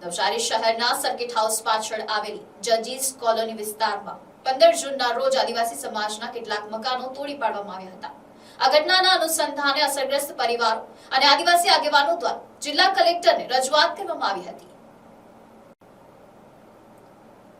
નવસારી શહેરના circuit house પાછળ આવેલી જજીસ કોલોની વિસ્તારમાં 15 જૂનના રોજ આદિવાસી સમાજના કેટલાક મકાનો તોડી પાડવામાં આવ્યા હતા। આ ઘટનાના અનુસંધાને અસરગ્રસ્ત પરિવારો અને આદિવાસી આગેવાનો દ્વારા જિલ્લા કલેક્ટરને રજૂઆત કરવામાં આવી હતી।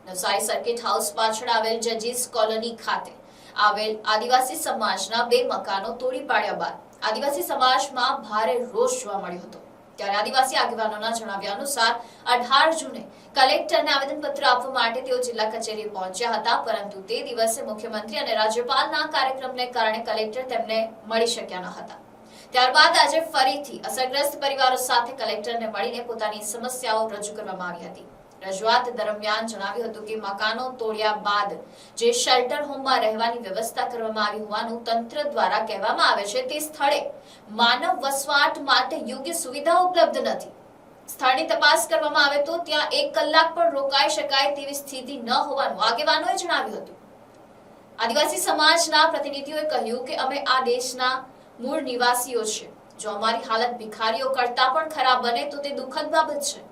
નવસારી સર્કિટ હાઉસ પાછળ આવેલ જજીસ કોલોની ખાતે આવેલ આદિવાસી સમાજના 2 મકાનો તોડી પાડ્યા બાદ આદિવાસી સમાજમાં ભારે રોષ જોવા મળ્યો હતો। ત્યારે આદિવાસી આગેવાનોના જણાવ્યા અનુસાર 18 જૂને કલેક્ટરને આવેદનપત્ર આપવા માટે તેઓ જિલ્લા કચેરી પહોંચ્યા હતા, પરંતુ તે દિવસે મુખ્યમંત્રી અને રાજ્યપાલના કાર્યક્રમને કારણે કલેક્ટર તેમને મળી શક્યા ન હતા। ત્યારબાદ આજે ફરીથી અસરગ્રસ્ત પરિવારો સાથે કલેક્ટરને મળીને પોતાની સમસ્યાઓ રજૂ કરવામાં આવી હતી। રજૂઆત દરમિયાન જણાવ્યું હતું કે મકાનો તોડ્યા બાદ જે શેલ્ટર હોમમાં રહેવાની વ્યવસ્થા કરવામાં આવી હોવાનું તંત્ર દ્વારા કહેવામાં આવે છે, તે સ્થળે માનવ વસવાટ માટે યોગ્ય સુવિધાઓ ઉપલબ્ધ નથી। સ્થળની તપાસ કરવામાં આવે તો ત્યાં 1 કલાક પણ રોકાઈ શકાય તેવી સ્થિતિ ન હોવાનું આગેવાનોએ જણાવ્યું હતું। આદિવાસી સમાજના પ્રતિનિધિઓએ કહ્યું કે અમે આ દેશના મૂળ નિવાસીઓ છે। જો અમારી હાલત ભિખારીઓ કરતા પણ ખરાબ બને તો તે દુઃખદ બાબત છે।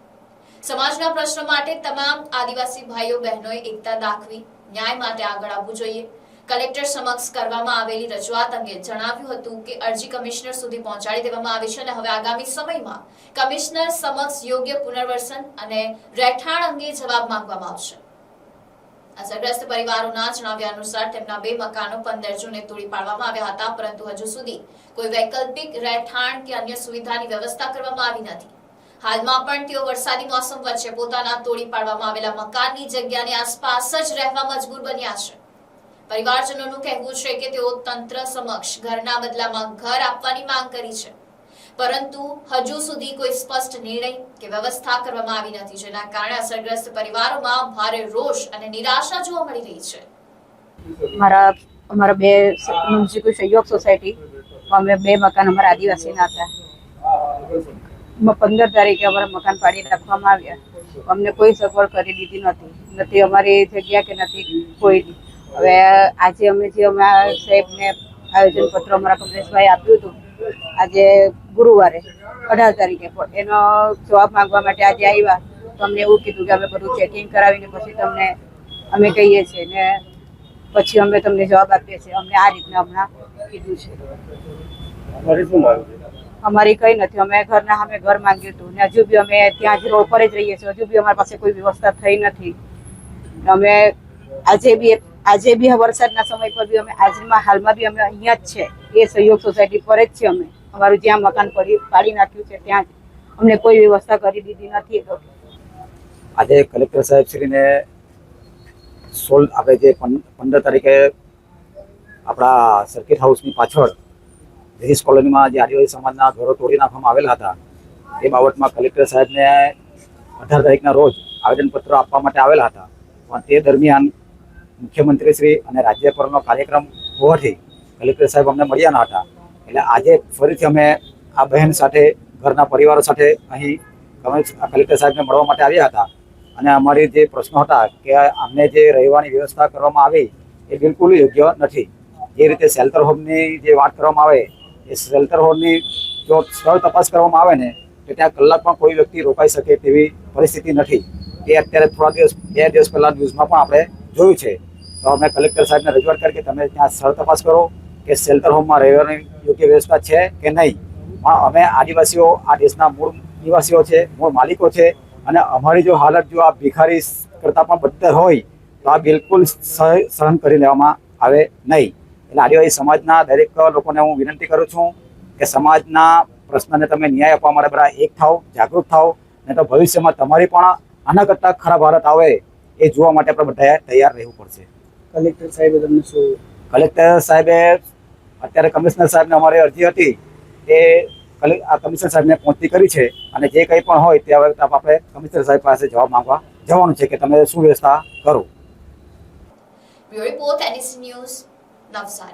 સમાજના પ્રશ્નો માટે તમામ આદિવાસી ભાઈઓ બહેનોએ એકતા દાખવી ન્યાય માટે આગળ આવવું જોઈએ। કલેક્ટર સમક્ષ કરવામાં આવેલી રજૂઆત અંગે જણાવ્યું હતું કે અરજી કમિશનર સુધી પહોંચાડી દેવામાં આવી છે અને હવે આગામી સમયમાં કમિશનર સમક્ષ યોગ્ય પુનર્વસન અને રહેઠાણ અંગે જવાબ માંગવામાં આવશે। અસરગ્રસ્ત પરિવારોના જણાવ્યા અનુસાર તેમના 2 મકાનો 15 જૂને તોડી પાડવામાં આવ્યા હતા, પરંતુ હજુ સુધી કોઈ વૈકલ્પિક રહેઠાણ કે અન્ય સુવિધાની વ્યવસ્થા કરવામાં આવી નથી। હાલમાં પણ તેઓ વરસાદી મોસમ વચ્ચે પોતાના તોડી પાડવામાં આવેલા મકાનની જગ્યાની આસપાસ જ રહેવા મજબૂર બન્યા છે। પરિવારજનોનું કહેવું છે કે તેઓ તંત્ર સમક્ષ ઘરના બદલામાં ઘર આપવાની માંગ કરી છે, પરંતુ હજુ સુધી કોઈ સ્પષ્ટ નિર્ણય કે વ્યવસ્થા કરવામાં આવી નથી, જેના કારણે અસરગ્રસ્ત પરિવારોમાં ભારે રોષ અને નિરાશા જોવા મળી રહી છે। અમારા 2 મ્યુનિસિપલ સહયોગ સોસાયટી અમે 2 મકાન અમારા આદિવાસીના હતા। 15 તારીખે અમારા મકાન પાડી રાખવામાં આવ્યા। અમને કોઈ સગવડ કરી દીધી નથી અમારી જગ્યા કે નથી કોઈ। હવે આજે અમે જે અમારા સાહેબને આયોજન પત્ર અમારા કમલેશભાઈ આપ્યું હતું, આજે ગુરુવારે 18 તારીખે એનો જવાબ માંગવા માટે આજે આવ્યા, તો અમને એવું કીધું કે અમે બધું ચેકિંગ કરાવીને પછી તમને અમે કહીએ છીએ ને પછી અમે તમને જવાબ આપીએ છીએ। અમને આ રીતના હમણાં કીધું છે। અમારી કઈ નથી, અમે ઘરના સામે ઘર માંગ્યું હતું ને હજુ બી અમે ત્યાં જ રોડ પર જ રહીએ છીએ। હજુ બી અમારી પાસે કોઈ વ્યવસ્થા થઈ નથી। અમે આજે બી વરસાદના સમય પર બી અમે હાલમાં બી અમે અહીંયા જ છે, એ સહયોગ સોસાયટી પર જ છે। અમે અમારું જ્યાં મકાન પાડી નાખ્યું છે ત્યાં જ અમને કોઈ વ્યવસ્થા કરી દીધી નથી। આજે કલેક્ટર સાહેબ શ્રીને આપણે જે 15 તારીખે આપણા સર્કિટ હાઉસની પાછળ જજીસ કોલોનીમાં જે આદિવાસી સમાજના ઘરો તોડી નાખવામાં આવેલા હતા, એ બાબતમાં કલેક્ટર સાહેબને 18 તારીખના રોજ આવેદનપત્ર આપવા માટે આવેલા હતા, પણ તે દરમિયાન મુખ્યમંત્રી શ્રી અને રાજ્યપાલનો કાર્યક્રમ હોવાથી કલેક્ટર સાહેબ અમને મળ્યા ન હતા। એટલે આજે ફરીથી અમે આ બહેન સાથે ઘરના પરિવારો સાથે અહીં કલેક્ટર સાહેબને મળવા માટે આવ્યા હતા અને અમારી જે પ્રશ્નો હતા કે અમને જે રહેવાની વ્યવસ્થા કરવામાં આવી એ બિલકુલ યોગ્ય નથી। જે રીતે શેલ્ટર હોમની જે વાત કરવામાં આવે, એ શેલ્ટર હોમની જો સ્થળ તપાસ કરવામાં આવે ને તો ત્યાં કલાકમાં કોઈ વ્યક્તિ રોકાઈ શકે તેવી પરિસ્થિતિ નથી। એ અત્યારે થોડા 2 દિવસ પહેલાં ન્યૂઝમાં પણ આપણે જોયું છે। તો અમે કલેક્ટર સાહેબને રજૂઆત કરી કે તમે ત્યાં સ્થળ તપાસ કરો કે શેલ્ટર હોમમાં રહેવાની યોગ્ય વ્યવસ્થા છે કે નહીં। પણ અમે આદિવાસીઓ આ દેશના મૂળ નિવાસીઓ છે, મૂળ માલિકો છે, અને અમારી જો હાલત જો આ ભિખારી કરતાં પણ બદતર હોય તો આ બિલકુલ સહન કરી લેવામાં આવે નહીં। એટલે આદિવાસી સમાજના દરેક લોકોને હું વિનંતી કરું છું કે સમાજના પ્રશ્નને તમે ન્યાય આપવા માટે બધા એક થાવ, જાગૃત થાવ, નહીં તો ભવિષ્યમાં તમારી પણ આના કરતાં ખરાબ હાલત આવે એ જોવા માટે આપણે બધાએ તૈયાર રહેવું પડશે। કલેક્ટર સાહેબે તમને શું? કલેક્ટર સાહેબે અત્યારે કમિશનર સાહેબને અમારી અરજી હતી એ આ કમિશનર સાહેબને પહોંચતી કરી છે, અને જે કંઈ પણ હોય તે હવે આપણે કમિશનર સાહેબ પાસે જવાબ માંગવા જવાનું છે કે તમે શું વ્યવસ્થા કરો। Bureau report NDC news, Navsari.